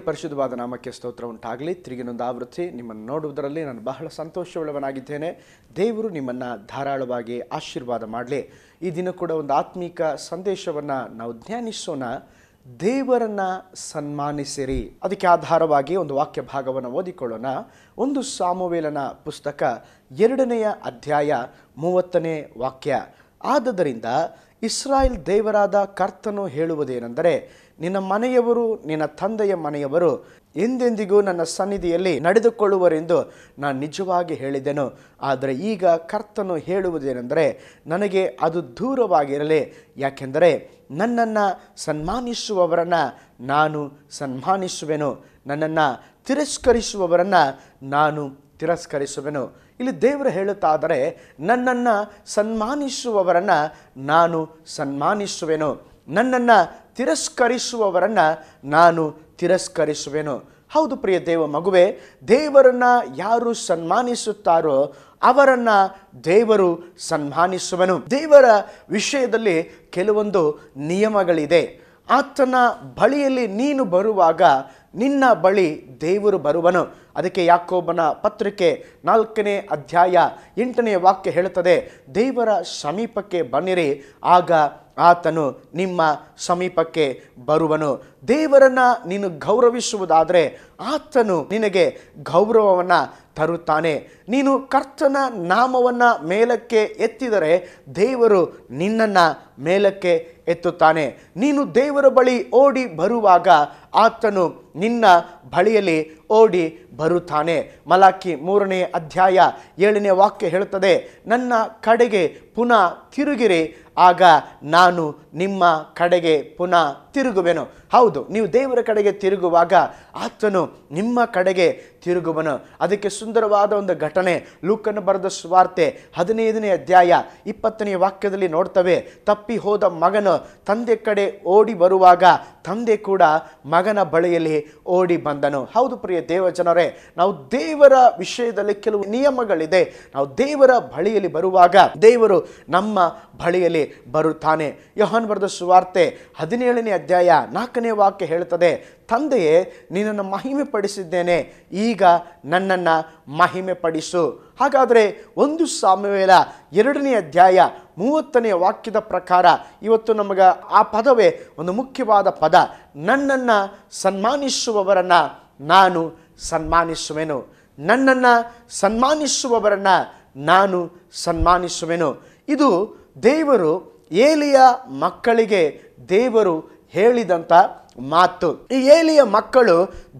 ಪರಿಶುದ್ಧವಾದ ನಾಮಕ್ಕೆ ಸ್ತೋತ್ರ ಉಂಟಾಗಲಿ. ತಿರುಗಿನೊಂದು ಆವೃತ್ತಿ ನಿಮ್ಮನ್ನು ನೋಡುವುದರಲ್ಲಿ ನಾನು ಬಹಳ ಸಂತೋಷವುಳ್ಳವನಾಗಿದ್ದೇನೆ. ದೇವರು ನಿಮ್ಮನ್ನು ಧಾರಾಳವಾಗಿ ಆಶೀರ್ವಾದ ಮಾಡಲಿ. ಈ ದಿನ ಕೂಡ ಒಂದು ಆತ್ಮೀಕ ಸಂದೇಶವನ್ನು ನಾವು ಧ್ಯಾನಿಸೋಣ. ದೇವರನ್ನು ಸನ್ಮಾನಿಸಿರಿ. ಅದಕ್ಕೆ ಆಧಾರವಾಗಿ ಒಂದು ವಾಕ್ಯ ಭಾಗವನ್ನು ಓದಿಕೊಳ್ಳೋಣ. 1 ಸಾಮುವೇಲನ ಪುಸ್ತಕ 2ನೇ ಅಧ್ಯಾಯ 30ನೇ ವಾಕ್ಯ. ಆದದರಿಂದ ಇಸ್ರಾಯೇಲ್ ದೇವರಾದ ಕರ್ತನು ಹೇಳುವುದೇನೆಂದರೆ, ನಿನ್ನ ಮನೆಯವರು ನಿನ್ನ ತಂದೆಯ ಮನೆಯವರು ಎಂದೆಂದಿಗೂ ನನ್ನ ಸನ್ನಿಧಿಯಲ್ಲಿ ನಡೆದುಕೊಳ್ಳುವರೆಂದು ನಾನು ನಿಜವಾಗಿ ಹೇಳಿದೆನು. ಆದರೆ ಈಗ ಕರ್ತನು ಹೇಳುವುದೇನೆಂದರೆ, ನನಗೆ ಅದು ದೂರವಾಗಿರಲಿ. ಯಾಕೆಂದರೆ ನನ್ನನ್ನು ಸನ್ಮಾನಿಸುವವರನ್ನು ನಾನು ಸನ್ಮಾನಿಸುವೆನು, ನನ್ನನ್ನು ತಿರಸ್ಕರಿಸುವವರನ್ನು ನಾನು ತಿರಸ್ಕರಿಸುವೆನು. ಇಲ್ಲಿ ದೇವರು ಹೇಳುತ್ತಾದರೆ, ನನ್ನನ್ನು ಸನ್ಮಾನಿಸುವವರನ್ನು ನಾನು ಸನ್ಮಾನಿಸುವೆನು, ನನ್ನನ್ನು ತಿರಸ್ಕರಿಸುವವರನ್ನು ನಾನು ತಿರಸ್ಕರಿಸುವೆನು. ಹೌದು ಪ್ರಿಯ ದೇವ ಮಗುವೆ, ದೇವರನ್ನು ಯಾರು ಸನ್ಮಾನಿಸುತ್ತಾರೋ ಅವರನ್ನು ದೇವರು ಸನ್ಮಾನಿಸುವನು. ದೇವರ ವಿಷಯದಲ್ಲಿ ಕೆಲವೊಂದು ನಿಯಮಗಳಿದೆ. ಆತನ ಬಳಿಯಲ್ಲಿ ನೀನು ಬರುವಾಗ ನಿನ್ನ ಬಳಿ ದೇವರು ಬರುವನು. ಅದಕ್ಕೆ ಯಾಕೋಬನ ಪತ್ರಿಕೆ 4ನೇ ಅಧ್ಯಾಯ 8ನೇ ವಾಕ್ಯ ಹೇಳುತ್ತದೆ, ದೇವರ ಸಮೀಪಕ್ಕೆ ಬನ್ನಿರಿ, ಆಗ ಆತನು ನಿಮ್ಮ ಸಮೀಪಕ್ಕೆ ಬರುವನು. ದೇವರನ್ನು ನೀನು ಗೌರವಿಸುವುದಾದರೆ ಆತನು ನಿನಗೆ ಗೌರವವನ್ನು ತರುತ್ತಾನೆ. ನೀನು ಕರ್ತನ ನಾಮವನ್ನು ಮೇಲಕ್ಕೆ ಎತ್ತಿದರೆ ದೇವರು ನಿನ್ನನ್ನು ಮೇಲಕ್ಕೆ ಎತ್ತುತ್ತಾನೆ. ನೀನು ದೇವರ ಬಳಿ ಓಡಿ ಬರುವಾಗ ಆತನು ನಿನ್ನ ಬಳಿಯಲ್ಲಿ ಓಡಿ ಬರುತ್ತಾನೆ. ಮಲಾಕಿ 3ನೇ ಅಧ್ಯಾಯ 7ನೇ ವಾಕ್ಯ ಹೇಳುತ್ತದೆ, ನನ್ನ ಕಡೆಗೆ ಪುನಃ ತಿರುಗಿರಿ, ಆಗ ನಾನು ನಿಮ್ಮ ಕಡೆಗೆ ಪುನಃ ತಿರುಗುವೆನು. ಹೌದು, ನೀವು ದೇವರ ಕಡೆಗೆ ತಿರುಗುವಾಗ ಆತನು ನಿಮ್ಮ ಕಡೆಗೆ ತಿರುಗುವನು. ಅದಕ್ಕೆ ಸುಂದರವಾದ ಒಂದು ಘಟನೆ ಲೂಕನ ಬರೆದ ಸುವಾರ್ತೆ 15ನೇ ಅಧ್ಯಾಯ 20ನೇ ವಾಕ್ಯದಲ್ಲಿ ನೋಡ್ತವೆ. ತಪ್ಪಿ ಹೋದ ಮಗನು ತಂದೆ ಕಡೆ ಓಡಿ ಬರುವಾಗ ತಂದೆ ಕೂಡ ಮಗನ ಬಳಿಯಲ್ಲಿ ಓಡಿ ಬಂದನು. ಹೌದು ಪ್ರಿಯ ದೇವ ಜನರೇ, ನಾವು ದೇವರ ವಿಷಯದಲ್ಲಿ ಕೆಲವು ನಿಯಮಗಳಿದೆ. ನಾವು ದೇವರ ಬಳಿಯಲ್ಲಿ ಬರುವಾಗ ದೇವರು ನಮ್ಮ ಬಳಿಯಲ್ಲಿ ಬರುತ್ತಾನೆ. ಯೋಹಾನ ಬರೆದ ಸುವಾರ್ತೆ 17ನೇ ಅಧ್ಯಾಯ 4ನೇ ವಾಕ್ಯ ಹೇಳುತ್ತದೆ, ತಂದೆಯೇ, ನಿನ್ನನ್ನು ಮಹಿಮೆ ಪಡಿಸಿದ್ದೇನೆ, ಈಗ ನನ್ನನ್ನು ಮಹಿಮೆ ಪಡಿಸು. ಹಾಗಾದರೆ 1 ಸಾಮುವೇಲ 2ನೇ ಅಧ್ಯಾಯ 30ನೇ ವಾಕ್ಯದ ಪ್ರಕಾರ ಇವತ್ತು ನಮಗೆ ಆ ಪದವೇ ಒಂದು ಮುಖ್ಯವಾದ ಪದ. ನನ್ನನ್ನು ಸನ್ಮಾನಿಸುವವರನ್ನು ನಾನು ಸನ್ಮಾನಿಸುವೆನು, ನನ್ನನ್ನು ಸನ್ಮಾನಿಸುವವರನ್ನು ನಾನು ಸನ್ಮಾನಿಸುವೆನು. ಇದು ದೇವರು ಏಲಿಯ ಮಕ್ಕಳಿಗೆ ದೇವರು ಹೇಳಿದಂಥ ಮಾತು. ಈ ಏಲಿಯ ಮಕ್ಕಳು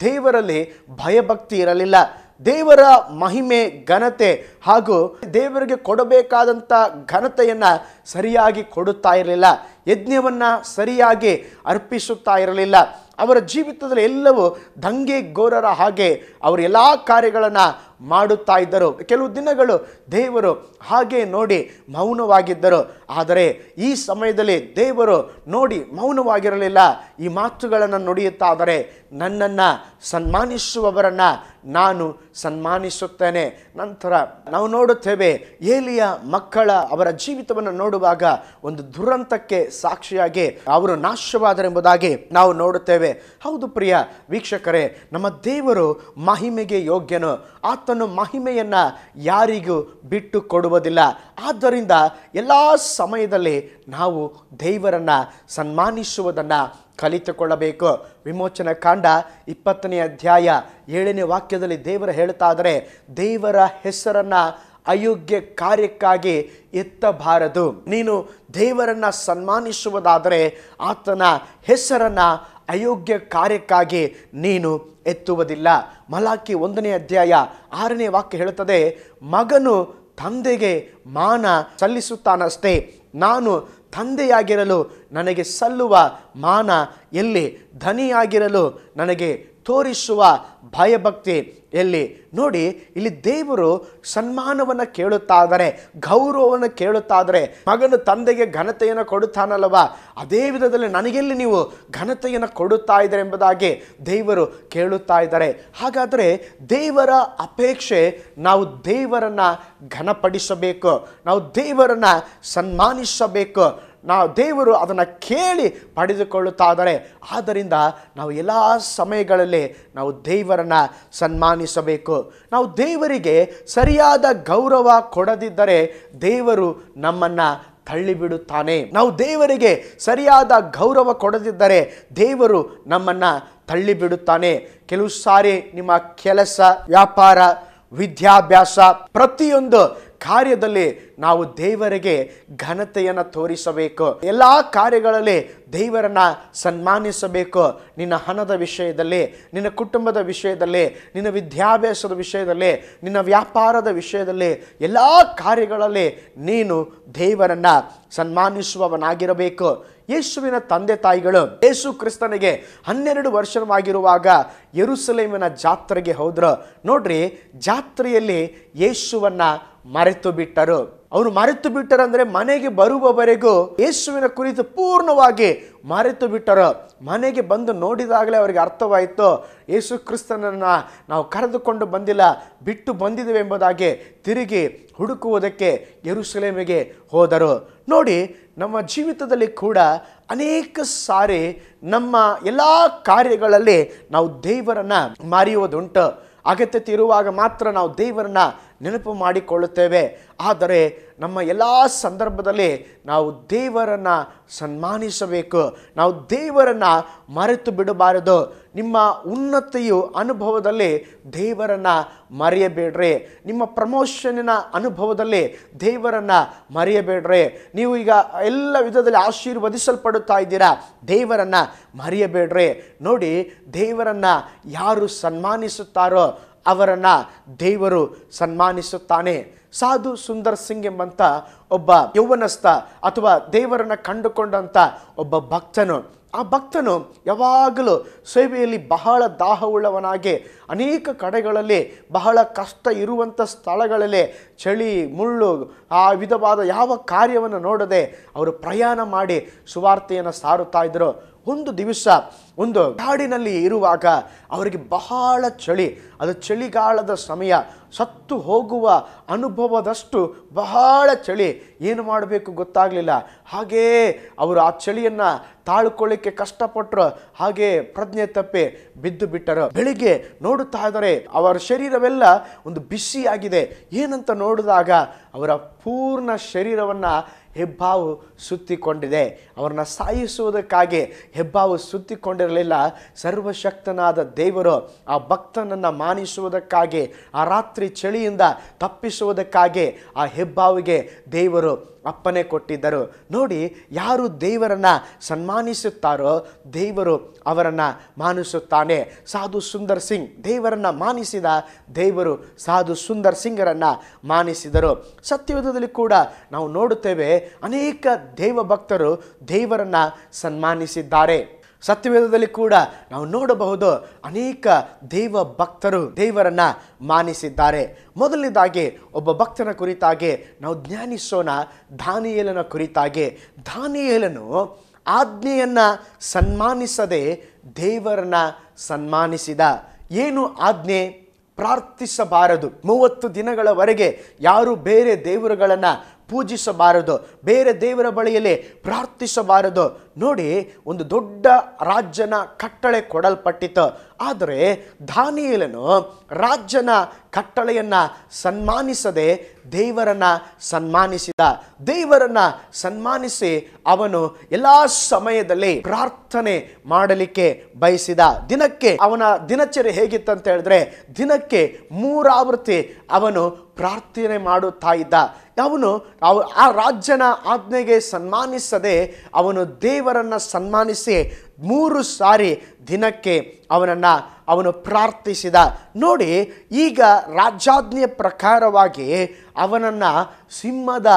ದೇವರಲ್ಲಿ ಭಯಭಕ್ತಿ ಇರಲಿಲ್ಲ. ದೇವರ ಮಹಿಮೆ ಘನತೆ ಹಾಗೂ ದೇವರಿಗೆ ಕೊಡಬೇಕಾದಂಥ ಘನತೆಯನ್ನು ಸರಿಯಾಗಿ ಕೊಡುತ್ತಾ ಇರಲಿಲ್ಲ. ಯಜ್ಞವನ್ನು ಸರಿಯಾಗಿ ಅರ್ಪಿಸುತ್ತಾ ಇರಲಿಲ್ಲ. ಅವರ ಜೀವಿತದಲ್ಲಿ ಎಲ್ಲವೂ ದಂಗೆಗೋರರ ಹಾಗೆ ಅವರು ಎಲ್ಲ ಕಾರ್ಯಗಳನ್ನು ಮಾಡುತ್ತಾ ಇದ್ದರು. ಕೆಲವು ದಿನಗಳು ದೇವರು ಹಾಗೆ ನೋಡಿ ಮೌನವಾಗಿದ್ದರು. ಆದರೆ ಈ ಸಮಯದಲ್ಲಿ ದೇವರು ನೋಡಿ ಮೌನವಾಗಿರಲಿಲ್ಲ. ಈ ಮಾತುಗಳನ್ನು ನುಡಿಯುತ್ತಾದರೆ, ನನ್ನನ್ನು ಸನ್ಮಾನಿಸುವವರನ್ನು ನಾನು ಸನ್ಮಾನಿಸುತ್ತೇನೆ. ನಂತರ ನಾವು ನೋಡುತ್ತೇವೆ, ಏಲಿಯ ಮಕ್ಕಳ ಅವರ ಜೀವಿತವನ್ನು ನೋಡುವಾಗ ಒಂದು ದುರಂತಕ್ಕೆ ಸಾಕ್ಷಿಯಾಗಿ ಅವರು ನಾಶವಾದರೆಂಬುದಾಗಿ ನಾವು ನೋಡುತ್ತೇವೆ. ಹೌದು ಪ್ರಿಯ ವೀಕ್ಷಕರೇ, ನಮ್ಮ ದೇವರು ಮಹಿಮೆಗೆ ಯೋಗ್ಯನು. ಆತನು ಮಹಿಮೆಯನ್ನು ಯಾರಿಗೂ ಬಿಟ್ಟು ಕೊಡುವುದಿಲ್ಲ. ಆದ್ದರಿಂದ ಎಲ್ಲ ಸಮಯದಲ್ಲಿ ನಾವು ದೇವರನ್ನು ಸನ್ಮಾನಿಸುವುದನ್ನು ಕಲಿತುಕೊಳ್ಳಬೇಕು. ವಿಮೋಚನ ಕಾಂಡ 20ನೇ ಅಧ್ಯಾಯ 7ನೇ ವಾಕ್ಯದಲ್ಲಿ ದೇವರು ಹೇಳ್ತಾ ಇದ್ದಾರೆ, ದೇವರ ಹೆಸರನ್ನು ಅಯೋಗ್ಯ ಕಾರ್ಯಕ್ಕಾಗಿ ಎತ್ತಬಾರದು. ನೀನು ದೇವರನ್ನು ಸನ್ಮಾನಿಸುವುದಾದರೆ ಆತನ ಹೆಸರನ್ನು ಅಯೋಗ್ಯ ಕಾರ್ಯಕ್ಕಾಗಿ ನೀನು ಎತ್ತುವುದಿಲ್ಲ. ಮಲಾಕಿ 1ನೇ ಅಧ್ಯಾಯ 6ನೇ ವಾಕ್ಯ ಹೇಳುತ್ತದೆ, ಮಗನು ತಂದೆಗೆ ಮಾನ ಸಲ್ಲಿಸುತ್ತಾನಷ್ಟೇ, ನಾನು ತಂದೆಯಾಗಿರಲು ನನಗೆ ಸಲ್ಲುವ ಮಾನ ಎಲ್ಲಿ? ಧನಿಯಾಗಿರಲು ನನಗೆ ತೋರಿಸುವ ಭಯಭಕ್ತಿ ಎಲ್ಲಿ? ನೋಡಿ, ಇಲ್ಲಿ ದೇವರು ಸನ್ಮಾನವನ್ನು ಕೇಳುತ್ತಾ ಇದ್ದಾರೆ, ಗೌರವವನ್ನು ಕೇಳುತ್ತಾ ಇದ್ದಾರೆ. ಮಗನು ತಂದೆಗೆ ಘನತೆಯನ್ನು ಕೊಡುತ್ತಾನಲ್ಲವ, ಅದೇ ವಿಧದಲ್ಲಿ ನನಗೆಲ್ಲಿ ನೀವು ಘನತೆಯನ್ನು ಕೊಡುತ್ತಾ ಇದ್ದಾರೆ ಎಂಬುದಾಗಿ ದೇವರು ಕೇಳುತ್ತಾ ಇದ್ದಾರೆ. ಹಾಗಾದರೆ ದೇವರ ಅಪೇಕ್ಷೆ ನಾವು ದೇವರನ್ನು ಘನಪಡಿಸಬೇಕು, ನಾವು ದೇವರನ್ನು ಸನ್ಮಾನಿಸಬೇಕು. ನಾವು ದೇವರು ಅದನ್ನು ಕೇಳಿ ಪಡೆದುಕೊಳ್ಳುತ್ತಾ ಇದ್ದಾರೆ. ಆದ್ದರಿಂದ ನಾವು ಎಲ್ಲ ಸಮಯಗಳಲ್ಲಿ ನಾವು ದೇವರನ್ನು ಸನ್ಮಾನಿಸಬೇಕು. ನಾವು ದೇವರಿಗೆ ಸರಿಯಾದ ಗೌರವ ಕೊಡದಿದ್ದರೆ ದೇವರು ನಮ್ಮನ್ನು ತಳ್ಳಿಬಿಡುತ್ತಾನೆ. ನಾವು ದೇವರಿಗೆ ಸರಿಯಾದ ಗೌರವ ಕೊಡದಿದ್ದರೆ ದೇವರು ನಮ್ಮನ್ನು ತಳ್ಳಿಬಿಡುತ್ತಾನೆ. ಕೆಲವು ಸಾರಿ ನಿಮ್ಮ ಕೆಲಸ, ವ್ಯಾಪಾರ, ವಿದ್ಯಾಭ್ಯಾಸ, ಪ್ರತಿಯೊಂದು ಕಾರ್ಯದಲ್ಲಿ ನಾವು ದೇವರಿಗೆ ಘನತೆಯನ್ನು ತೋರಿಸಬೇಕು. ಎಲ್ಲ ಕಾರ್ಯಗಳಲ್ಲಿ ದೇವರನ್ನ ಸನ್ಮಾನಿಸಬೇಕು. ನಿನ್ನ ಹಣದ ವಿಷಯದಲ್ಲಿ, ನಿನ್ನ ಕುಟುಂಬದ ವಿಷಯದಲ್ಲಿ, ನಿನ್ನ ವಿದ್ಯಾಭ್ಯಾಸದ ವಿಷಯದಲ್ಲಿ, ನಿನ್ನ ವ್ಯಾಪಾರದ ವಿಷಯದಲ್ಲಿ, ಎಲ್ಲ ಕಾರ್ಯಗಳಲ್ಲಿ ನೀನು ದೇವರನ್ನ ಸನ್ಮಾನಿಸುವವನಾಗಿರಬೇಕು. ಯೇಸುವಿನ ತಂದೆ ತಾಯಿಗಳು ಯೇಸು ಕ್ರಿಸ್ತನಿಗೆ 12 ವರ್ಷವಾಗಿರುವಾಗ ಯೆರೂಸಲೇಮಿನ ಜಾತ್ರೆಗೆ ಹೋದ್ರು. ನೋಡ್ರಿ, ಜಾತ್ರೆಯಲ್ಲಿ ಯೇಸುವನ್ನ ಮರೆತು ಬಿಟ್ಟರು. ಅವರು ಮರೆತು ಬಿಟ್ಟರಂದ್ರೆ ಮನೆಗೆ ಬರುವವರೆಗೂ ಯೇಸುವಿನ ಕುರಿತು ಪೂರ್ಣವಾಗಿ ಮರೆತು ಬಿಟ್ಟರು. ಮನೆಗೆ ಬಂದು ನೋಡಿದಾಗಲೇ ಅವರಿಗೆ ಅರ್ಥವಾಯಿತು, ಯೇಸು ಕ್ರಿಸ್ತನನ್ನು ನಾವು ಕರೆದುಕೊಂಡು ಬಂದಿಲ್ಲ, ಬಿಟ್ಟು ಬಂದಿದ್ದೇವೆ ಎಂಬುದಾಗಿ ತಿರುಗಿ ಹುಡುಕುವುದಕ್ಕೆ ಯೆರೂಸಲೇಮಿಗೆ ಹೋದರು. ನೋಡಿ, ನಮ್ಮ ಜೀವಿತದಲ್ಲಿ ಕೂಡ ಅನೇಕ ಸಾರಿ ನಮ್ಮ ಎಲ್ಲ ಕಾರ್ಯಗಳಲ್ಲಿ ನಾವು ದೇವರನ್ನು ಮರೆಯುವುದುಂಟು. ಅಗತ್ಯತೆ ಇರುವಾಗ ಮಾತ್ರ ನಾವು ದೇವರನ್ನ ನೆನಪು ಮಾಡಿಕೊಳ್ಳುತ್ತೇವೆ. ಆದರೆ ನಮ್ಮ ಎಲ್ಲ ಸಂದರ್ಭದಲ್ಲಿ ನಾವು ದೇವರನ್ನು ಸನ್ಮಾನಿಸಬೇಕು. ನಾವು ದೇವರನ್ನು ಮರೆತು ಬಿಡಬಾರದು. ನಿಮ್ಮ ಉನ್ನತಿಯು ಅನುಭವದಲ್ಲಿ ದೇವರನ್ನು ಮರೆಯಬೇಡ್ರಿ. ನಿಮ್ಮ ಪ್ರಮೋಷನಿನ ಅನುಭವದಲ್ಲಿ ದೇವರನ್ನು ಮರೆಯಬೇಡ್ರಿ. ನೀವು ಈಗ ಎಲ್ಲ ವಿಧದಲ್ಲಿ ಆಶೀರ್ವದಿಸಲ್ಪಡುತ್ತಾ ಇದ್ದೀರಾ, ದೇವರನ್ನು ಮರೆಯಬೇಡ್ರಿ. ನೋಡಿ, ದೇವರನ್ನು ಯಾರು ಸನ್ಮಾನಿಸುತ್ತಾರೋ ಅವರನ್ನು ದೇವರು ಸನ್ಮಾನಿಸುತ್ತಾನೆ. ಸಾಧು ಸುಂದರ್ ಸಿಂಗ್ ಎಂಬಂಥ ಒಬ್ಬ ಯೌವನಸ್ಥ ಅಥವಾ ದೇವರನ್ನು ಕಂಡುಕೊಂಡಂಥ ಒಬ್ಬ ಭಕ್ತನು, ಆ ಭಕ್ತನು ಯಾವಾಗಲೂ ಸೇವೆಯಲ್ಲಿ ಬಹಳ ದಾಹವುಳ್ಳವನಾಗಿ ಅನೇಕ ಕಡೆಗಳಲ್ಲಿ ಬಹಳ ಕಷ್ಟ ಇರುವಂಥ ಸ್ಥಳಗಳಲ್ಲಿ ಚಳಿ, ಮುಳ್ಳು, ಆ ವಿಧವಾದ ಯಾವ ಕಾರ್ಯವನ್ನು ನೋಡದೆ ಅವರು ಪ್ರಯಾಣ ಮಾಡಿ ಸುವಾರ್ತೆಯನ್ನು ಸಾರುತ್ತಾ ಇದ್ದರು. ಒಂದು ದಿವಸ ಒಂದು ಕಾಡಿನಲ್ಲಿ ಇರುವಾಗ ಅವರಿಗೆ ಬಹಳ ಚಳಿ, ಅದು ಚಳಿಗಾಲದ ಸಮಯ, ಸತ್ತು ಹೋಗುವ ಅನುಭವದಷ್ಟು ಬಹಳ ಚಳಿ. ಏನು ಮಾಡಬೇಕು ಗೊತ್ತಾಗಲಿಲ್ಲ. ಹಾಗೇ ಅವರು ಆ ಚಳಿಯನ್ನು ತಾಳ್ಕೊಳ್ಳಿಕ್ಕೆ ಕಷ್ಟಪಟ್ಟರು. ಹಾಗೆ ಪ್ರಜ್ಞೆ ತಪ್ಪಿ ಬಿದ್ದು ಬಿಟ್ಟರು. ಬೆಳಿಗ್ಗೆ ನೋಡುತ್ತಾ ಇದ್ದಾರೆ, ಅವರ ಶರೀರವೆಲ್ಲ ಒಂದು ಬಿಸಿಯಾಗಿದೆ. ಏನಂತ ನೋಡಿದಾಗ ಅವರ ಪೂರ್ಣ ಶರೀರವನ್ನು ಹೆಬ್ಬಾವು ಸುತ್ತಿಕೊಂಡಿದೆ. ಅವರನ್ನ ಸಾಯಿಸುವುದಕ್ಕಾಗಿ ಹೆಬ್ಬಾವು ಸುತ್ತಿಕೊಂಡಿರಲಿಲ್ಲ. ಸರ್ವಶಕ್ತನಾದ ದೇವರು ಆ ಭಕ್ತನನ್ನು ಮಾನಿಸುವುದಕ್ಕಾಗಿ, ಆ ರಾತ್ರಿ ಚಳಿಯಿಂದ ತಪ್ಪಿಸುವುದಕ್ಕಾಗಿ ಆ ಹೆಬ್ಬಾವಿಗೆ ದೇವರು ಅಪ್ಪನೆ ಕೊಟ್ಟಿದ್ದರು. ನೋಡಿ, ಯಾರು ದೇವರನ್ನು ಸನ್ಮಾನಿಸುತ್ತಾರೋ ದೇವರು ಅವರನ್ನು ಮಾನಿಸುತ್ತಾನೆ. ಸಾಧು ಸುಂದರ್ ಸಿಂಗ್ ದೇವರನ್ನು ಮಾನಿಸಿದ, ದೇವರು ಸಾಧು ಸುಂದರ್ ಸಿಂಗರನ್ನು ಮಾನಿಸಿದರು. ಸತ್ಯವೇದದಲ್ಲಿ ಕೂಡ ನಾವು ನೋಡುತ್ತೇವೆ, ಅನೇಕ ದೇವ ಭಕ್ತರು ದೇವರನ್ನು ಸನ್ಮಾನಿಸಿದ್ದಾರೆ. ಸತ್ಯವೇದದಲ್ಲಿ ಕೂಡ ನಾವು ನೋಡಬಹುದು, ಅನೇಕ ದೇವ ಭಕ್ತರು ದೇವರನ್ನ ಮಾನಿಸಿದ್ದಾರೆ. ಮೊದಲನೇದಾಗಿ ಒಬ್ಬ ಭಕ್ತನ ಕುರಿತಾಗಿ ನಾವು ಧ್ಯಾನಿಸೋಣ, ದಾನಿಯೇಲನ ಕುರಿತಾಗಿ. ದಾನಿಯೇಲನು ಆಜ್ಞೆಯನ್ನು ಸನ್ಮಾನಿಸದೆ ದೇವರನ್ನ ಸನ್ಮಾನಿಸಿದ. ಏನು ಆಜ್ಞೆ? ಪ್ರಾರ್ಥಿಸಬಾರದು. 30 ದಿನಗಳವರೆಗೆ ಯಾರು ಬೇರೆ ದೇವರುಗಳನ್ನು ಪೂಜಿಸಬಾರದು, ಬೇರೆ ದೇವರ ಬಳಿಯಲ್ಲಿ ಪ್ರಾರ್ಥಿಸಬಾರದು. ನೋಡಿ, ಒಂದು ದೊಡ್ಡ ರಾಜನ ಕಟ್ಟಳೆ ಕೊಡಲ್ಪಟ್ಟಿತು. ಆದರೆ ದಾನಿಯೇಲನು ರಾಜನ ಕಟ್ಟಳೆಯನ್ನು ಸನ್ಮಾನಿಸದೆ ದೇವರನ್ನು ಸನ್ಮಾನಿಸಿದ. ದೇವರನ್ನು ಸನ್ಮಾನಿಸಿ ಅವನು ಎಲ್ಲ ಸಮಯದಲ್ಲಿ ಪ್ರಾರ್ಥನೆ ಮಾಡಲಿಕ್ಕೆ ಬಯಸಿದ. ದಿನಕ್ಕೆ ಅವನ ದಿನಚರಿ ಹೇಗಿತ್ತಂತ ಹೇಳಿದ್ರೆ, ದಿನಕ್ಕೆ 3 ಆವೃತ್ತಿ ಅವನು ಪ್ರಾರ್ಥನೆ ಮಾಡುತ್ತಾ ಇದ್ದ. ಅವನು ಆ ರಾಜನ ಆಜ್ಞೆಗೆ ಸನ್ಮಾನಿಸದೆ ಅವನು ದೇವರನ್ನು ಸನ್ಮಾನಿಸಿ 3 ಸಾರಿ ದಿನಕ್ಕೆ ಅವನು ಪ್ರಾರ್ಥಿಸಿದ. ನೋಡಿ, ಈಗ ರಾಜಾಜ್ಞೆಯ ಪ್ರಕಾರವಾಗಿ ಅವನನ್ನು ಸಿಂಹದ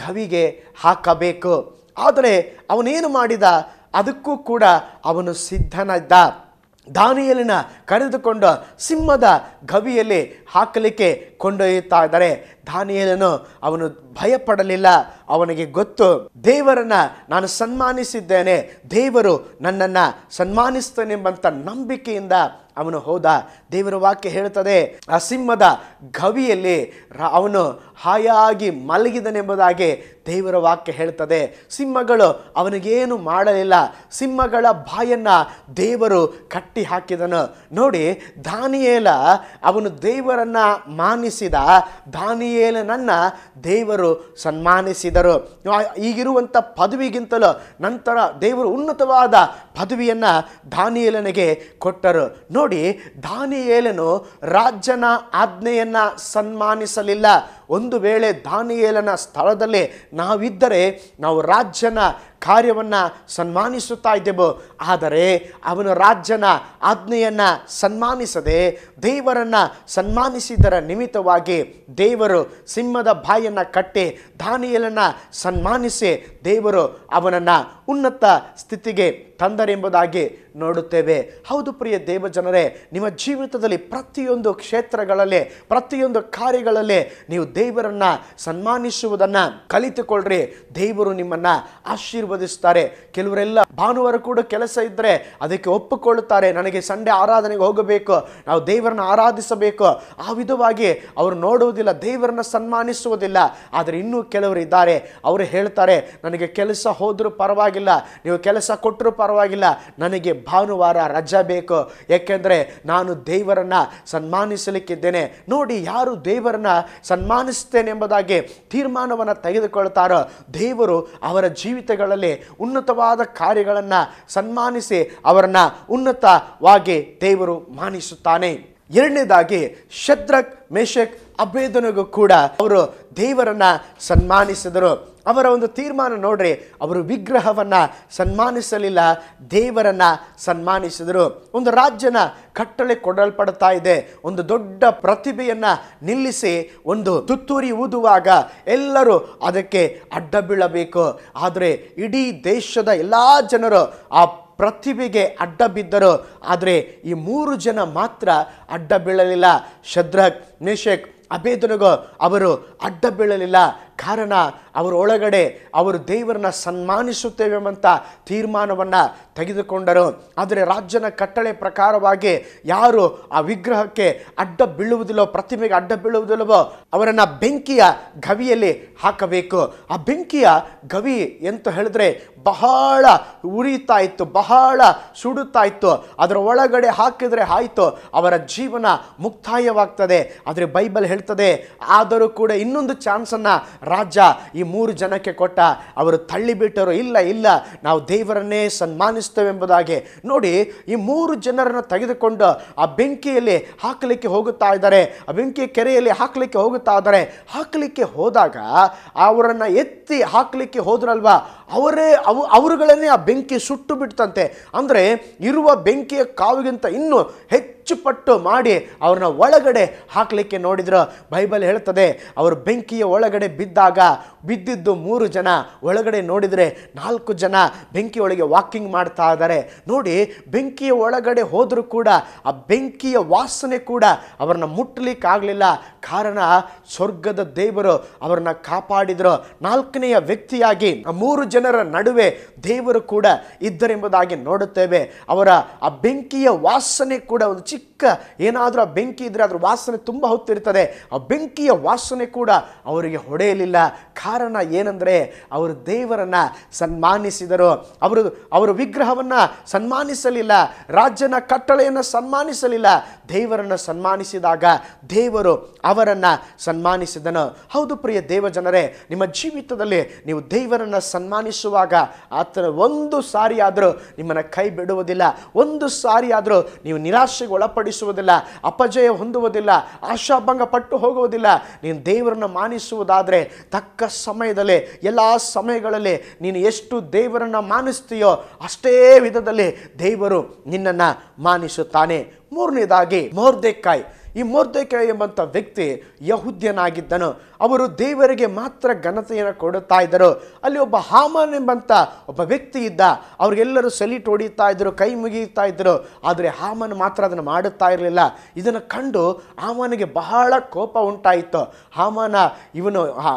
ಗವಿಗೆ ಹಾಕಬೇಕು. ಆದರೆ ಅವನೇನು ಮಾಡಿದ? ಅದಕ್ಕೂ ಕೂಡ ಅವನು ಸಿದ್ಧನಿದ್ದ. ದಾನಿಯೇಲನ ಕರೆದುಕೊಂಡು ಸಿಂಹದ ಗವಿಯಲ್ಲಿ ಹಾಕಲಿಕ್ಕೆ ಕೊಂಡೊಯ್ಯುತ್ತಾ ಇದ್ದಾರೆ. ದಾನಿಯೇಲನು ಅವನು ಭಯಪಡಲಿಲ್ಲ. ಅವನಿಗೆ ಗೊತ್ತು, ದೇವರನ್ನ ನಾನು ಸನ್ಮಾನಿಸಿದ್ದೇನೆ, ದೇವರು ನನ್ನನ್ನು ಸನ್ಮಾನಿಸ್ತಾನೆಂಬಂಥ ನಂಬಿಕೆಯಿಂದ ಅವನು ಹೋದ. ದೇವರ ವಾಕ್ಯ ಹೇಳ್ತದೆ, ಆ ಸಿಂಹದ ಗವಿಯಲ್ಲಿ ಅವನು ಹಾಯಾಗಿ ಮಲಗಿದನೆಂಬುದಾಗಿ ದೇವರ ವಾಕ್ಯ ಹೇಳ್ತದೆ. ಸಿಂಹಗಳು ಅವನಿಗೇನು ಮಾಡಲಿಲ್ಲ. ಸಿಂಹಗಳ ಬಾಯನ್ನ ದೇವರು ಕಟ್ಟಿ ಹಾಕಿದನು. ನೋಡಿ, ದಾನಿಯೇಲ ಅವನು ದೇವರನ್ನ ಮಾನಿಸಿದ. ದಾನಿಯೇಲನನ್ನ ದೇವರು ಸನ್ಮಾನಿಸಿದರು. ಈಗಿರುವಂಥ ಪದವಿಗಿಂತಲೂ ನಂತರ ದೇವರು ಉನ್ನತವಾದ ಪದವಿಯನ್ನ ದಾನಿಯೇಲನಿಗೆ ಕೊಟ್ಟರು. ನೋಡಿ, ದಾನಿಯೇಲನು ರಾಜನ ಆಜ್ಞೆಯನ್ನ ಸನ್ಮಾನಿಸಲಿಲ್ಲ. ಒಂದು ವೇಳೆ ದಾನಿಯೇಲನ ಸ್ಥಳದಲ್ಲಿ ನಾವಿದ್ದರೆ ನಾವು ರಾಜನ ಕಾರ್ಯವನ್ನು ಸನ್ಮಾನಿಸುತ್ತಾ ಇದ್ದೆವು. ಆದರೆ ಅವನು ರಾಜನ ಆಜ್ಞೆಯನ್ನು ಸನ್ಮಾನಿಸದೆ ದೇವರನ್ನು ಸನ್ಮಾನಿಸಿದರ ನಿಮಿತ್ತವಾಗಿ ದೇವರು ಸಿಂಹದ ಬಾಯನ್ನು ಕಟ್ಟಿ ದಾನಿಯೇಲನ ಸನ್ಮಾನಿಸಿ ದೇವರು ಅವನನ್ನು ಉನ್ನತ ಸ್ಥಿತಿಗೆ ತಂದರೆಂಬುದಾಗಿ ನೋಡುತ್ತೇವೆ. ಹೌದು ಪ್ರಿಯ ದೇವಜನರೇ, ನಿಮ್ಮ ಜೀವಿತದಲ್ಲಿ ಪ್ರತಿಯೊಂದು ಕ್ಷೇತ್ರಗಳಲ್ಲಿ, ಪ್ರತಿಯೊಂದು ಕಾರ್ಯಗಳಲ್ಲಿ ನೀವು ದೇವರನ್ನ ಸನ್ಮಾನಿಸುವುದನ್ನು ಕಲಿತುಕೊಳ್ಳ್ರಿ. ದೇವರು ನಿಮ್ಮನ್ನು ಆಶೀರ್ವದಿಸ್ತಾರೆ. ಕೆಲವರೆಲ್ಲ ಭಾನುವಾರ ಕೂಡ ಕೆಲಸ ಇದ್ದರೆ ಅದಕ್ಕೆ ಒಪ್ಪಿಕೊಳ್ಳುತ್ತಾರೆ, ನನಗೆ ಸಂಡೆ ಆರಾಧನೆಗೆ ಹೋಗಬೇಕು, ನಾವು ದೇವರನ್ನ ಆರಾಧಿಸಬೇಕು. ಆ ವಿಧವಾಗಿ ಅವರು ನೋಡುವುದಿಲ್ಲ, ದೇವರನ್ನ ಸನ್ಮಾನಿಸುವುದಿಲ್ಲ. ಆದರೆ ಇನ್ನೂ ಕೆಲವರು ಇದ್ದಾರೆ, ಅವರು ಹೇಳ್ತಾರೆ, ನನಗೆ ಕೆಲಸ ಹೋದರೂ ಪರವಾಗಿಲ್ಲ, ನೀವು ಕೆಲಸ ಕೊಟ್ಟರೂ ಪರವಾಗಿಲ್ಲ, ನನಗೆ ಭಾನುವಾರ ರಜಾ ಬೇಕು, ಏಕೆಂದರೆ ನಾನು ದೇವರನ್ನ ಸನ್ಮಾನಿಸಲಿಕ್ಕಿದ್ದೇನೆ. ನೋಡಿ, ಯಾರು ದೇವರನ್ನ ಸನ್ಮಾನಿಸ್ತೇನೆ ಎಂಬುದಾಗಿ ತೀರ್ಮಾನವನ್ನು ತೆಗೆದುಕೊಳ್ತಾರೋ ದೇವರು ಅವರ ಜೀವಿತಗಳಲ್ಲಿ ಉನ್ನತವಾದ ಕಾರ್ಯಗಳನ್ನು ಸನ್ಮಾನಿಸಿ ಅವರನ್ನ ಉನ್ನತವಾಗಿ ದೇವರು ಮಾನಿಸುತ್ತಾನೆ. ಎರಡನೇದಾಗಿ ಶದ್ರಕ್, ಮೇಷಕ್, ಅಬೇದನಿಗೂ ಕೂಡ ಅವರು ದೇವರನ್ನ ಸನ್ಮಾನಿಸಿದರು. ಅವರ ಒಂದು ತೀರ್ಮಾನ ನೋಡ್ರಿ, ಅವರು ವಿಗ್ರಹವನ್ನ ಸನ್ಮಾನಿಸಲಿಲ್ಲ, ದೇವರನ್ನ ಸನ್ಮಾನಿಸಿದರು. ಒಂದು ರಾಜ್ಯನ ಕಟ್ಟಳೆ ಕೊಡಲ್ಪಡ್ತಾ ಇದೆ. ಒಂದು ದೊಡ್ಡ ಪ್ರತಿಭೆಯನ್ನ ನಿಲ್ಲಿಸಿ ಒಂದು ತುತ್ತೂರಿ ಊದುವಾಗ ಎಲ್ಲರೂ ಅದಕ್ಕೆ ಅಡ್ಡ ಬೀಳಬೇಕು. ಆದರೆ ಇಡೀ ದೇಶದ ಎಲ್ಲ ಜನರು ಆ ಪ್ರತಿಭೆಗೆ ಅಡ್ಡ ಬಿದ್ದರು. ಆದರೆ ಈ 3 ಜನ ಮಾತ್ರ ಅಡ್ಡ ಬೀಳಲಿಲ್ಲ. ಶದ್ರಕ್, ಮೇಷಕ್, ಅಬೇದನಿಗೋ ಅವರು ಅಡ್ಡ ಬೀಳಲಿಲ್ಲ. ಕಾರಣ ಅವರ ಒಳಗಡೆ ಅವರು ದೇವರನ್ನ ಸನ್ಮಾನಿಸುತ್ತೇವೆ ಎಂಬಂಥ ತೀರ್ಮಾನವನ್ನು ತೆಗೆದುಕೊಂಡರು. ಆದರೆ ರಾಜನ ಕಟ್ಟಳೆ ಪ್ರಕಾರವಾಗಿ ಯಾರು ಆ ವಿಗ್ರಹಕ್ಕೆ ಅಡ್ಡ ಬೀಳುವುದಿಲ್ಲೋ, ಪ್ರತಿಮೆಗೆ ಅಡ್ಡ ಬೀಳುವುದಿಲ್ಲವೋ ಅವರನ್ನು ಬೆಂಕಿಯ ಗವಿಯಲ್ಲಿ ಹಾಕಬೇಕು. ಆ ಬೆಂಕಿಯ ಗವಿ ಅಂತ ಹೇಳಿದ್ರೆ ಬಹಳ ಉರಿತಾ ಇತ್ತು, ಬಹಳ ಸುಡುತ್ತಾ ಇತ್ತು. ಅದರ ಒಳಗಡೆ ಹಾಕಿದರೆ ಆಯಿತು, ಅವರ ಜೀವನ ಮುಕ್ತಾಯವಾಗ್ತದೆ. ಆದರೆ ಬೈಬಲ್ ಹೇಳ್ತದೆ, ಆದರೂ ಕೂಡ ಇನ್ನೊಂದು ಚಾನ್ಸನ್ನು ರಾಜ ಈ 3 ಜನಕ್ಕೆ ಕೊಟ್ಟ. ಅವರು ತಳ್ಳಿಬಿಟ್ಟರು, ಇಲ್ಲ ಇಲ್ಲ, ನಾವು ದೇವರನ್ನೇ ಸನ್ಮಾನಿಸ್ತೇವೆ ಎಂಬುದಾಗಿ. ನೋಡಿ, ಈ 3 ಜನರನ್ನು ತೆಗೆದುಕೊಂಡು ಆ ಬೆಂಕಿಯಲ್ಲಿ ಹಾಕಲಿಕ್ಕೆ ಹೋಗುತ್ತಾ ಇದ್ದಾರೆ. ಆ ಬೆಂಕಿಯ ಕೆರೆಯಲ್ಲಿ ಹಾಕಲಿಕ್ಕೆ ಹೋಗುತ್ತಾ ಇದ್ದಾರೆ. ಹಾಕಲಿಕ್ಕೆ ಹೋದಾಗ ಅವರನ್ನು ಎತ್ತಿ ಹಾಕಲಿಕ್ಕೆ ಹೋದ್ರಲ್ವಾ, ಅವರುಗಳನ್ನೇ ಆ ಬೆಂಕಿ ಸುಟ್ಟು ಬಿಡ್ತಂತೆ. ಅಂದರೆ ಇರುವ ಬೆಂಕಿಯ ಕಾವಿಗಿಂತ ಇನ್ನೂ ಹೆಚ್ಚು ಪಟ್ಟು ಮಾಡಿ ಅವ್ರನ್ನ ಒಳಗಡೆ ಹಾಕಲಿಕ್ಕೆ ನೋಡಿದ್ರು. ಬೈಬಲ್ ಹೇಳ್ತದೆ, ಅವರು ಬೆಂಕಿಯ ಒಳಗಡೆ ಬಿದ್ದಿದ್ದು 3 ಜನ, ಒಳಗಡೆ ನೋಡಿದರೆ 4 ಜನ ಬೆಂಕಿಯೊಳಗೆ ವಾಕಿಂಗ್ ಮಾಡ್ತಾ ಇದ್ದಾರೆ. ನೋಡಿ, ಬೆಂಕಿಯ ಒಳಗಡೆ ಹೋದರೂ ಕೂಡ ಆ ಬೆಂಕಿಯ ವಾಸನೆ ಕೂಡ ಅವರನ್ನ ಮುಟ್ಟಲಿಕ್ಕಾಗಲಿಲ್ಲ. ಕಾರಣ ಸ್ವರ್ಗದ ದೇವರು ಅವರನ್ನ ಕಾಪಾಡಿದ್ರು. 4ನೆಯ ವ್ಯಕ್ತಿಯಾಗಿ ಆ 3 ಜನರ ನಡುವೆ ದೇವರು ಕೂಡ ಇದ್ದರೆಂಬುದಾಗಿ ನೋಡುತ್ತೇವೆ. ಅವರ ಆ ಬೆಂಕಿಯ ವಾಸನೆ ಕೂಡ, ಒಂದು ಚಿಕ್ಕ ಏನಾದರೂ ಆ ಬೆಂಕಿ ಇದ್ರೆ ಅದ್ರ ವಾಸನೆ ತುಂಬ ಹೊತ್ತಿರ್ತದೆ. ಆ ಬೆಂಕಿಯ ವಾಸನೆ ಕೂಡ ಅವರಿಗೆ ಹೊಡೆಯಲಿಲ್ಲ. ಕಾರಣ ಏನಂದರೆ ಅವರು ದೇವರನ್ನ ಸನ್ಮಾನಿಸಿದರು. ಅವರು ವಿಗ್ರಹವನ್ನ ಸನ್ಮಾನಿಸಲಿಲ್ಲ, ರಾಜನ ಕಟ್ಟಳೆಯನ್ನು ಸನ್ಮಾನಿಸಲಿಲ್ಲ. ದೇವರನ್ನು ಸನ್ಮಾನಿಸಿದಾಗ ದೇವರು ಅವರನ್ನ ಸನ್ಮಾನಿಸಿದನು. ಹೌದು ಪ್ರಿಯ ದೇವಜನರೇ, ನಿಮ್ಮ ಜೀವಿತದಲ್ಲಿ ನೀವು ದೇವರನ್ನ ಸನ್ಮಾನಿಸುವಾಗ ಆತನ ಒಂದು ಸಾರಿ ಆದರೂ ನಿಮ್ಮನ್ನು ಕೈ ಬಿಡುವುದಿಲ್ಲ. ಒಂದು ಸಾರಿ ಆದರೂ ನೀವು ನಿರಾಶೆಗೆ ಒಳಪಡಿಸುವುದಿಲ್ಲ, ಅಪಜಯ ಹೊಂದುವುದಿಲ್ಲ, ಆಶಾಭಂಗ ಪಟ್ಟು ಹೋಗುವುದಿಲ್ಲ. ನೀನು ದೇವರನ್ನು ಮಾನಿಸುವುದಾದರೆ ತಕ್ಕ ಸಮಯದಲ್ಲಿ, ಎಲ್ಲ ಸಮಯಗಳಲ್ಲಿ ನೀನು ಎಷ್ಟು ದೇವರನ್ನು ಮಾನಿಸ್ತೀಯೋ ಅಷ್ಟೇ ವಿಧದಲ್ಲಿ ದೇವರು ನಿನ್ನನ್ನು ಮಾನಿಸುತ್ತಾನೆ. 3ನೇದಾಗಿ ಮೊರ್ದೆಕಾಯ್. ಈ ಮೊರ್ದೆಕೈ ಎಂಬಂಥ ವ್ಯಕ್ತಿ ಯಹೂದ್ಯನಾಗಿದ್ದನು. ಅವರು ದೇವರಿಗೆ ಮಾತ್ರ ಘನತೆಯನ್ನು ಕೊಡುತ್ತಾ ಇದ್ದರು. ಅಲ್ಲಿ ಒಬ್ಬ ಹಾಮಾನ್ ಎಂಬಂಥ ಒಬ್ಬ ವ್ಯಕ್ತಿ ಇದ್ದ. ಅವ್ರಿಗೆಲ್ಲರೂ ಸೆಲ್ಯೂಟ್ ಹೊಡಿತಾ ಇದ್ರು, ಕೈ ಮುಗಿಯುತ್ತಾ ಇದ್ರು. ಆದರೆ ಹಾಮಾನ್ ಮಾತ್ರ ಅದನ್ನು ಮಾಡುತ್ತಾ ಇರಲಿಲ್ಲ. ಇದನ್ನು ಕಂಡು ಹಾಮಾನಿಗೆ ಬಹಳ ಕೋಪ ಉಂಟಾಯಿತು. ಹಾಮಾನ ಇವನು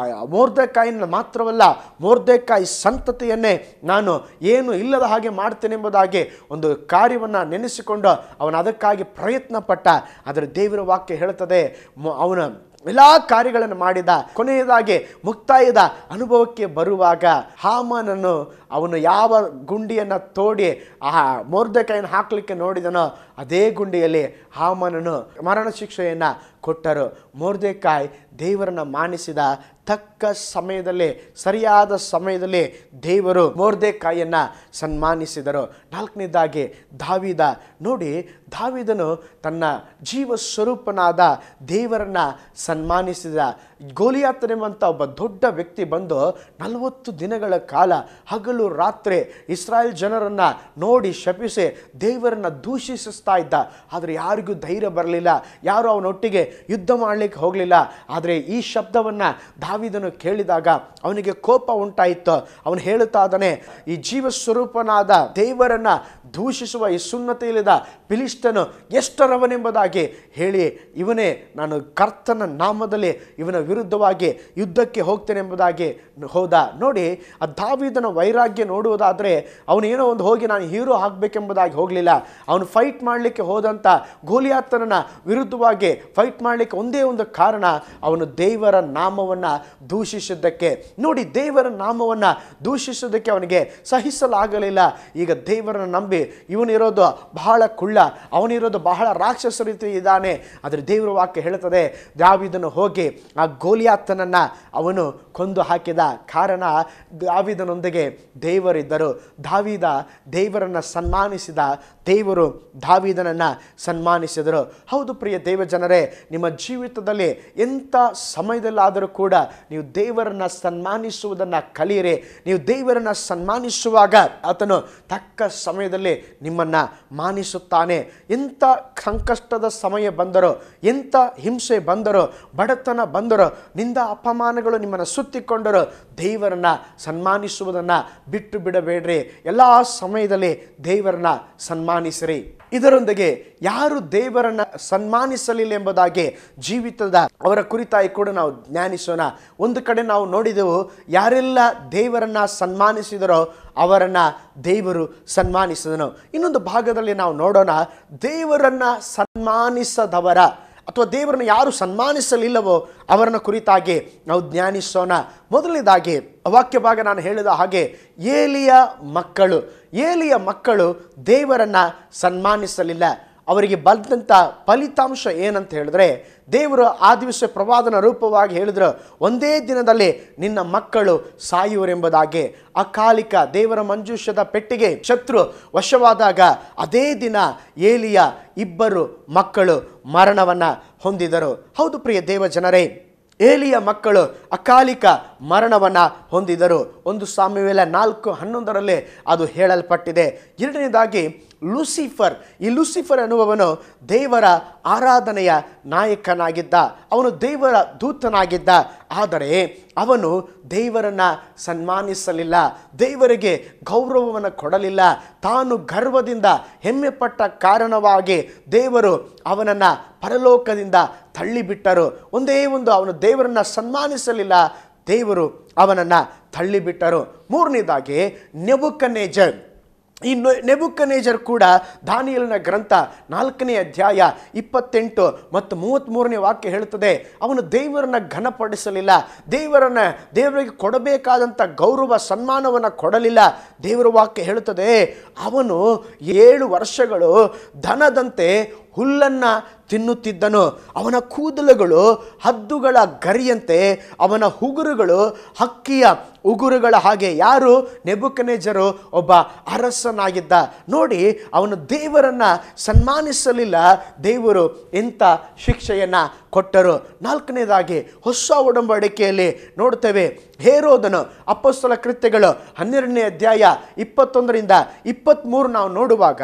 ಮೊರ್ದೆಕೈನ ಮಾತ್ರವಲ್ಲ, ಮೊರ್ದೆಕೈ ಸಂತತಿಯನ್ನೇ ನಾನು ಏನು ಇಲ್ಲದ ಹಾಗೆ ಮಾಡ್ತೇನೆ ಎಂಬುದಾಗಿ ಒಂದು ಕಾರ್ಯವನ್ನು ನೆನೆಸಿಕೊಂಡು ಅವನು ಅದಕ್ಕಾಗಿ ಪ್ರಯತ್ನ ಪಟ್ಟ. ಆದರೆ ದೇವರ ವಾಕ್ಯ ಹೇಳುತ್ತದೆ, ಅವನ ಎಲ್ಲ ಕಾರ್ಯಗಳನ್ನು ಮಾಡಿದ. ಕೊನೆಯದಾಗಿ ಮುಕ್ತಾಯದ ಅನುಭವಕ್ಕೆ ಬರುವಾಗ ಹಾಮಾನನು ಅವನು ಯಾವ ಗುಂಡಿಯನ್ನು ತೋಡಿ ಆ ಮೊರ್ದೆಕೈಯನ್ನು ಹಾಕಲಿಕ್ಕೆ ನೋಡಿದನೋ ಅದೇ ಗುಂಡಿಯಲ್ಲಿ ಹಾಮಾನನು ಮರಣ ಶಿಕ್ಷೆಯನ್ನು ಕೊಟ್ಟರು. ಮೊರ್ದೆಕೈ ದೇವರನ್ನು ಮಾನಿಸಿದ. ತಕ್ಕ ಸಮಯದಲ್ಲಿ, ಸರಿಯಾದ ಸಮಯದಲ್ಲಿ ದೇವರು ಮೊರ್ದೆಕೈಯನ್ನು ಸನ್ಮಾನಿಸಿದರು. ನಾಲ್ಕನೇದಾಗಿ ದಾವೀದ. ನೋಡಿ, ದಾವೀದನು ತನ್ನ ಜೀವ ಸ್ವರೂಪನಾದ ದೇವರನ್ನು ಸನ್ಮಾನಿಸಿದ. ಗೋಲಿಯಾತನೆಂಬಂಥ ಒಬ್ಬ ದೊಡ್ಡ ವ್ಯಕ್ತಿ ಬಂದು 40 ದಿನಗಳ ಕಾಲ ಹಗಲು ರಾತ್ರಿ ಇಸ್ರಾಯೇಲ್ ಜನರನ್ನು ನೋಡಿ ಶಪಿಸಿ ದೇವರನ್ನು ದೂಷಿಸ್ತಾ ಇದ್ದ. ಆದರೆ ಯಾರಿಗೂ ಧೈರ್ಯ ಬರಲಿಲ್ಲ, ಯಾರು ಅವನೊಟ್ಟಿಗೆ ಯುದ್ಧ ಮಾಡಲಿಕ್ಕೆ ಹೋಗಲಿಲ್ಲ. ಆದರೆ ಈ ಶಬ್ದವನ್ನು ದಾವೀದನು ಕೇಳಿದಾಗ ಅವನಿಗೆ ಕೋಪ ಉಂಟಾಯಿತು. ಅವನು ಹೇಳುತ್ತಾ ಇದ್ದಾನೆ, ಈ ಜೀವ ಸ್ವರೂಪನಾದ ದೇವರನ್ನು ದೂಷಿಸುವ ಈ ಸುನ್ನತಿ ಇಲ್ಲದ ಫಿಲಿಷ್ಟನು ಎಷ್ಟರವನೆಂಬುದಾಗಿ ಹೇಳಿ, ಇವನೇ ನಾನು ಕರ್ತನ ನಾಮದಲ್ಲಿ ಇವನ ವಿರುದ್ಧವಾಗಿ ಯುದ್ಧಕ್ಕೆ ಹೋಗ್ತೇನೆ ಎಂಬುದಾಗಿ ಹೋದ. ನೋಡಿ, ಆ ದಾವೀದನ ವೈರಾಗ್ಯ ನೋಡುವುದಾದರೆ ಅವನೇನೋ ಒಂದು ಹೋಗಿ ನಾನು ಹೀರೋ ಆಗಬೇಕೆಂಬುದಾಗಿ ಹೋಗಲಿಲ್ಲ. ಅವನು ಫೈಟ್ ಮಾಡಲಿಕ್ಕೆ ಹೋದಂಥ ಗೋಲಿಯಾತನ ವಿರುದ್ಧವಾಗಿ ಫೈಟ್ ಮಾಡಲಿಕ್ಕೆ ಒಂದೇ ಒಂದು ಕಾರಣ, ಅವನು ದೇವರ ನಾಮವನ್ನು ದೂಷಿಸಿದ್ದಕ್ಕೆ. ನೋಡಿ, ದೇವರ ನಾಮವನ್ನು ದೂಷಿಸೋದಕ್ಕೆ ಅವನಿಗೆ ಸಹಿಸಲಾಗಲಿಲ್ಲ. ಈಗ ದೇವರನ್ನು ನಂಬಿ ಇವನಿರೋದು ಬಹಳ ಕುಳ್ಳ, ಅವನಿರೋದು ಬಹಳ ರಾಕ್ಷಸ ರೀತಿ ಇದ್ದಾನೆ. ಆದರೆ ದೇವರ ವಾಕ್ಯ ಹೇಳುತ್ತದೆ, ದಾವೀದನು ಹೋಗಿ ಆ ಗೋಲಿಯಾತನನ್ನು ಅವನು ಕೊಂದು ಹಾಕಿದ. ಕಾರಣ, ದಾವೀದನೊಂದಿಗೆ ದೇವರಿದ್ದರು. ದಾವೀದ ದೇವರನ್ನು ಸನ್ಮಾನಿಸಿದ. ದೇವರು ದಾವೀದನನ್ನು ಸನ್ಮಾನಿಸಿದರು. ಹೌದು ಪ್ರಿಯ ದೇವ ಜನರೇ, ನಿಮ್ಮ ಜೀವಿತದಲ್ಲಿ ಎಂಥ ಸಮಯದಲ್ಲಾದರೂ ಕೂಡ ನೀವು ದೇವರನ್ನು ಸನ್ಮಾನಿಸುವುದನ್ನು ಕಲಿಯಿರಿ. ನೀವು ದೇವರನ್ನು ಸನ್ಮಾನಿಸುವಾಗ ಆತನು ತಕ್ಕ ಸಮಯದಲ್ಲಿ ನಿಮ್ಮನ್ನು ಮಾನಿಸುತ್ತಾನೆ. ಎಂಥ ಸಂಕಷ್ಟದ ಸಮಯ ಬಂದರೋ, ಎಂಥ ಹಿಂಸೆ ಬಂದರೋ, ಬಡತನ ಬಂದರೋ, ನಿಂದ ಅಪಮಾನಗಳು ನಿಮ್ಮನ್ನು ಸುತ್ತಿಕೊಂಡರೋ, ದೇವರನ್ನು ಸನ್ಮಾನಿಸುವುದನ್ನು ಬಿಟ್ಟು ಬಿಡಬೇಡ್ರಿ. ಎಲ್ಲ ಸಮಯದಲ್ಲಿ ದೇವರನ್ನು ಸನ್ಮಾನಿಸಿರಿ. ಇದರೊಂದಿಗೆ ಯಾರು ದೇವರನ್ನು ಸನ್ಮಾನಿಸಲಿಲ್ಲ ಎಂಬುದಾಗಿ ಜೀವಿತದ ಅವರ ಕುರಿತಾಗಿ ಕೂಡ ನಾವು ಜ್ಞಾನಿಸೋಣ. ಒಂದು ಕಡೆ ನಾವು ನೋಡಿದೆವು, ಯಾರೆಲ್ಲ ದೇವರನ್ನು ಸನ್ಮಾನಿಸಿದರೋ ಅವರನ್ನು ದೇವರು ಸನ್ಮಾನಿಸಿದನು. ಇನ್ನೊಂದು ಭಾಗದಲ್ಲಿ ನಾವು ನೋಡೋಣ, ದೇವರನ್ನು ಸನ್ಮಾನಿಸದವರ ಅಥವಾ ದೇವರನ್ನು ಯಾರು ಸನ್ಮಾನಿಸಲಿಲ್ಲವೋ ಅವರನ್ನು ಕುರಿತಾಗಿ ನಾವು ಜ್ಞಾನಿಸೋಣ. ಮೊದಲನೇದಾಗಿ ವಾಕ್ಯ ಭಾಗ ನಾನು ಹೇಳಿದ ಹಾಗೆ ಏಲಿಯ ಮಕ್ಕಳು ದೇವರನ್ನು ಸನ್ಮಾನಿಸಲಿಲ್ಲ. ಅವರಿಗೆ ಬಂದಂಥ ಫಲಿತಾಂಶ ಏನಂತ ಹೇಳಿದ್ರೆ, ದೇವರು ಆ ದಿವಸ ಪ್ರವಾದನ ರೂಪವಾಗಿ ಹೇಳಿದ್ರು, ಒಂದೇ ದಿನದಲ್ಲಿ ನಿನ್ನ ಮಕ್ಕಳು ಸಾಯುವರೆಂಬುದಾಗಿ. ಅಕಾಲಿಕ ದೇವರ ಮಂಜೂಷದ ಪೆಟ್ಟಿಗೆ ಶತ್ರು ವಶವಾದಾಗ ಅದೇ ದಿನ ಏಲಿಯ 2 ಮಕ್ಕಳು ಮರಣವನ್ನು ಹೊಂದಿದರು. ಹೌದು ಪ್ರಿಯ ದೇವ ಜನರೇ, ಏಲಿಯ ಮಕ್ಕಳು ಅಕಾಲಿಕ ಮರಣವನ್ನು ಹೊಂದಿದರು. 1 ಸಾಮುವೇಲ 4:11 ಅದು ಹೇಳಲ್ಪಟ್ಟಿದೆ. ಎರಡನೇದಾಗಿ ಈ ಲೂಸಿಫರ್ ಎನ್ನುವವನು ದೇವರ ಆರಾಧನೆಯ ನಾಯಕನಾಗಿದ್ದ. ಅವನು ದೇವರ ದೂತನಾಗಿದ್ದ. ಆದರೆ ಅವನು ದೇವರನ್ನು ಸನ್ಮಾನಿಸಲಿಲ್ಲ, ದೇವರಿಗೆ ಗೌರವವನ್ನು ಕೊಡಲಿಲ್ಲ. ತಾನು ಗರ್ವದಿಂದ ಹೆಮ್ಮೆ ಪಟ್ಟ ಕಾರಣವಾಗಿ ದೇವರು ಅವನನ್ನು ಪರಲೋಕದಿಂದ ತಳ್ಳಿಬಿಟ್ಟರು. ಅವನು ದೇವರನ್ನು ಸನ್ಮಾನಿಸಲಿಲ್ಲ, ದೇವರು ಅವನನ್ನು ತಳ್ಳಿಬಿಟ್ಟರು. ಮೂರನೇದಾಗಿ ನೆಬೂಕದ್ನೆಚ್ಚರ್. ಈ ನೆಬೂಕದ್ನೆಚ್ಚರ್ ಕೂಡ ದಾನಿಯೇಲನ ಗ್ರಂಥ 4ನೇ ಅಧ್ಯಾಯ 28 ಮತ್ತು 33ನೇ ವಾಕ್ಯ ಹೇಳುತ್ತದೆ, ಅವನು ದೇವರನ್ನು ಘನಪಡಿಸಲಿಲ್ಲ, ದೇವರಿಗೆ ಕೊಡಬೇಕಾದಂಥ ಗೌರವ ಸನ್ಮಾನವನ್ನು ಕೊಡಲಿಲ್ಲ. ದೇವರ ವಾಕ್ಯ ಹೇಳುತ್ತದೆ, ಅವನು 7 ವರ್ಷಗಳು ದನದಂತೆ ಹುಲ್ಲನ್ನು ತಿನ್ನುತ್ತಿದ್ದನು. ಅವನ ಕೂದಲುಗಳು ಹದ್ದುಗಳ ಗರಿಯಂತೆ, ಅವನ ಉಗುರುಗಳು ಹಕ್ಕಿಯ ಉಗುರುಗಳ ಹಾಗೆ. ಯಾರು? ನೆಬೂಕದ್ನೆಚ್ಚರ್ ಒಬ್ಬ ಅರಸನಾಗಿದ್ದ. ನೋಡಿ, ಅವನು ದೇವರನ್ನು ಸನ್ಮಾನಿಸಲಿಲ್ಲ, ದೇವರು ಎಂಥ ಶಿಕ್ಷೆಯನ್ನು ಕೊಟ್ಟರು. ನಾಲ್ಕನೇದಾಗಿ ಹೊಸ ಒಡಂಬಡಿಕೆಯಲ್ಲಿ ನೋಡ್ತೇವೆ, ಹೇರೋದನು ಅಪೊಸ್ತಲ ಕೃತ್ಯಗಳು 12ನೇ ಅಧ್ಯಾಯ 21ರಿಂದ 23 ನಾವು ನೋಡುವಾಗ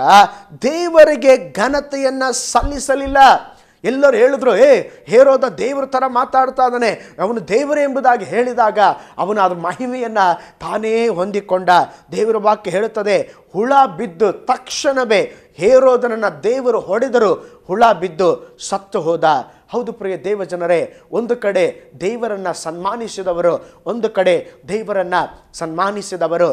ದೇವರಿಗೆ ಘನತೆಯನ್ನು ಸಲ್ಲಿಸಲಿಲ್ಲ. ಎಲ್ಲರೂ ಹೇಳಿದ್ರು, ಹೇರೋದ ದೇವರ ಥರ ಮಾತಾಡ್ತಾ ಇದ್ದಾನೆ, ಅವನು ದೇವರೇ ಎಂಬುದಾಗಿ ಹೇಳಿದಾಗ ಅವನು ಅದರ ಮಹಿಮೆಯನ್ನು ತಾನೇ ಹೊಂದಿಕೊಂಡ. ದೇವರ ವಾಕ್ಯ ಹೇಳುತ್ತದೆ, ಹುಳ ಬಿದ್ದು ತಕ್ಷಣವೇ ಹೇರೋದನನ್ನು ದೇವರು ಹೊಡೆದರು, ಹುಳ ಬಿದ್ದು ಸತ್ತು ಹೋದ. ಹೌದು ಪ್ರಿಯ ದೇವ ಜನರೇ, ಒಂದು ಕಡೆ ದೇವರನ್ನು ಸನ್ಮಾನಿಸಿದವರು, ಒಂದು ಕಡೆ ದೇವರನ್ನು ಸನ್ಮಾನಿಸಿದವರು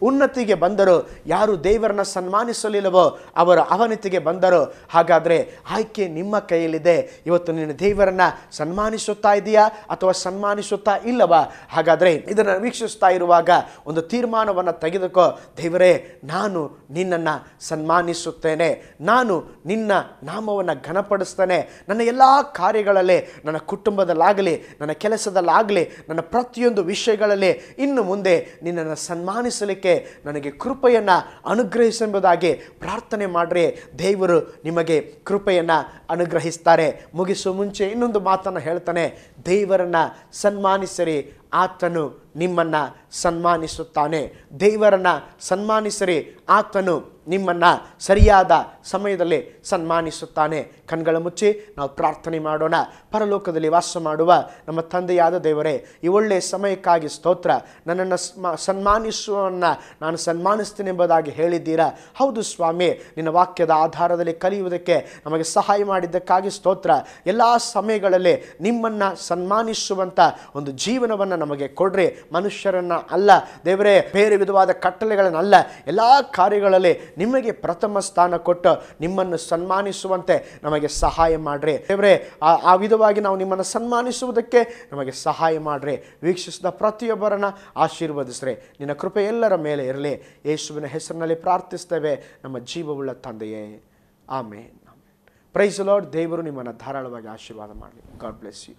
ಉನ್ನತಿಗೆ ಬಂದರು. ಯಾರು ದೇವರನ್ನು ಸನ್ಮಾನಿಸಲಿಲ್ಲವೋ ಅವರು ಅವನತಿಗೆ ಬಂದರು. ಹಾಗಾದರೆ ಆಯ್ಕೆ ನಿಮ್ಮ ಕೈಯಲ್ಲಿದೆ. ಇವತ್ತು ನೀನು ದೇವರನ್ನು ಸನ್ಮಾನಿಸುತ್ತಾ ಇದೆಯಾ ಅಥವಾ ಸನ್ಮಾನಿಸುತ್ತಾ ಇಲ್ಲವಾ? ಹಾಗಾದರೆ ಇದನ್ನು ವೀಕ್ಷಿಸ್ತಾ ಇರುವಾಗ ಒಂದು ತೀರ್ಮಾನವನ್ನು ತೆಗೆದುಕೋ. ದೇವರೇ, ನಾನು ನಿನ್ನನ್ನು ಸನ್ಮಾನಿಸುತ್ತೇನೆ, ನಾನು ನಿನ್ನ ನಾಮವನ್ನು ಘನಪಡಿಸ್ತೇನೆ. ನನ್ನ ಎಲ್ಲ ಕಾರ್ಯಗಳಲ್ಲಿ, ನನ್ನ ಕುಟುಂಬದಲ್ಲಾಗಲಿ, ನನ್ನ ಕೆಲಸದಲ್ಲಾಗಲಿ, ನನ್ನ ಪ್ರತಿಯೊಂದು ವಿಷಯಗಳಲ್ಲಿ ಇನ್ನು ಮುಂದೆ ನಿನ್ನನ್ನು ಸನ್ಮಾನಿಸಲಿಕ್ಕೆ ನನಗೆ ಕೃಪೆಯನ್ನು ಅನುಗ್ರಹಿಸೆಂಬುದಾಗಿ ಪ್ರಾರ್ಥನೆ ಮಾಡ್ರಿ. ದೇವರು ನಿಮಗೆ ಕೃಪೆಯನ್ನು ಅನುಗ್ರಹಿಸ್ತಾರೆ. ಮುಗಿಸುವ ಮುಂಚೆ ಇನ್ನೊಂದು ಮಾತನ್ನು ಹೇಳ್ತಾನೆ, ದೇವರನ್ನು ಸನ್ಮಾನಿಸಿರಿ, ಆತನು ನಿಮ್ಮನ್ನು ಸನ್ಮಾನಿಸುತ್ತಾನೆ. ದೇವರನ್ನು ಸನ್ಮಾನಿಸಿರಿ, ಆತನು ನಿಮ್ಮನ್ನು ಸರಿಯಾದ ಸಮಯದಲ್ಲಿ ಸನ್ಮಾನಿಸುತ್ತಾನೆ. ಕಣ್ಗಳ ಮುಚ್ಚಿ ನಾವು ಪ್ರಾರ್ಥನೆ ಮಾಡೋಣ. ಪರಲೋಕದಲ್ಲಿ ವಾಸ ಮಾಡುವ ನಮ್ಮ ತಂದೆಯಾದ ದೇವರೇ, ಈ ಒಳ್ಳೆಯ ಸಮಯಕ್ಕಾಗಿ ಸ್ತೋತ್ರ. ನನ್ನನ್ನು ಸನ್ಮಾನಿಸುವನ್ನ ನಾನು ಸನ್ಮಾನಿಸ್ತೀನಿ ಎಂಬುದಾಗಿ ಹೇಳಿದ್ದೀರಾ. ಹೌದು ಸ್ವಾಮಿ, ನಿನ್ನ ವಾಕ್ಯದ ಆಧಾರದಲ್ಲಿ ಕಲಿಯುವುದಕ್ಕೆ ನಮಗೆ ಸಹಾಯ ಮಾಡಿದ್ದಕ್ಕಾಗಿ ಸ್ತೋತ್ರ. ಎಲ್ಲ ಸಮಯಗಳಲ್ಲಿ ನಿಮ್ಮನ್ನು ಸನ್ಮಾನಿಸುವಂಥ ಒಂದು ಜೀವನವನ್ನು ನಮಗೆ ಕೊಡ್ರಿ. ಮನುಷ್ಯರನ್ನು ಅಲ್ಲ ದೇವರೇ, ಬೇರೆ ವಿಧವಾದ ಕಟ್ಟಳೆಗಳನ್ನಲ್ಲ, ಎಲ್ಲ ಕಾರ್ಯಗಳಲ್ಲಿ ನಿಮಗೆ ಪ್ರಥಮ ಸ್ಥಾನ ಕೊಟ್ಟು ನಿಮ್ಮನ್ನು ಸನ್ಮಾನಿಸುವಂತೆ ನಮಗೆ ಸಹಾಯ ಮಾಡ್ರಿ ದೇವರೇ. ಆ ವಿಧವಾಗಿ ನಾವು ನಿಮ್ಮನ್ನು ಸನ್ಮಾನಿಸುವುದಕ್ಕೆ ನಮಗೆ ಸಹಾಯ ಮಾಡ್ರಿ. ವೀಕ್ಷಿಸಿದ ಪ್ರತಿಯೊಬ್ಬರನ್ನ ಆಶೀರ್ವದಿಸ್ರಿ. ನಿನ್ನ ಕೃಪೆ ಎಲ್ಲರ ಮೇಲೆ ಇರಲಿ. ಯೇಸುವಿನ ಹೆಸರಿನಲ್ಲಿ ಪ್ರಾರ್ಥಿಸ್ತೇವೆ ನಮ್ಮ ಜೀವವುಳ್ಳ ತಂದೆಯೇ, ಆಮೇನ್. Price the lord. ದೇವರು ನಿಮ್ಮನ್ನು ಧಾರಾಳವಾಗಿ ಆಶೀರ್ವಾದ ಮಾಡಲಿ. God bless you.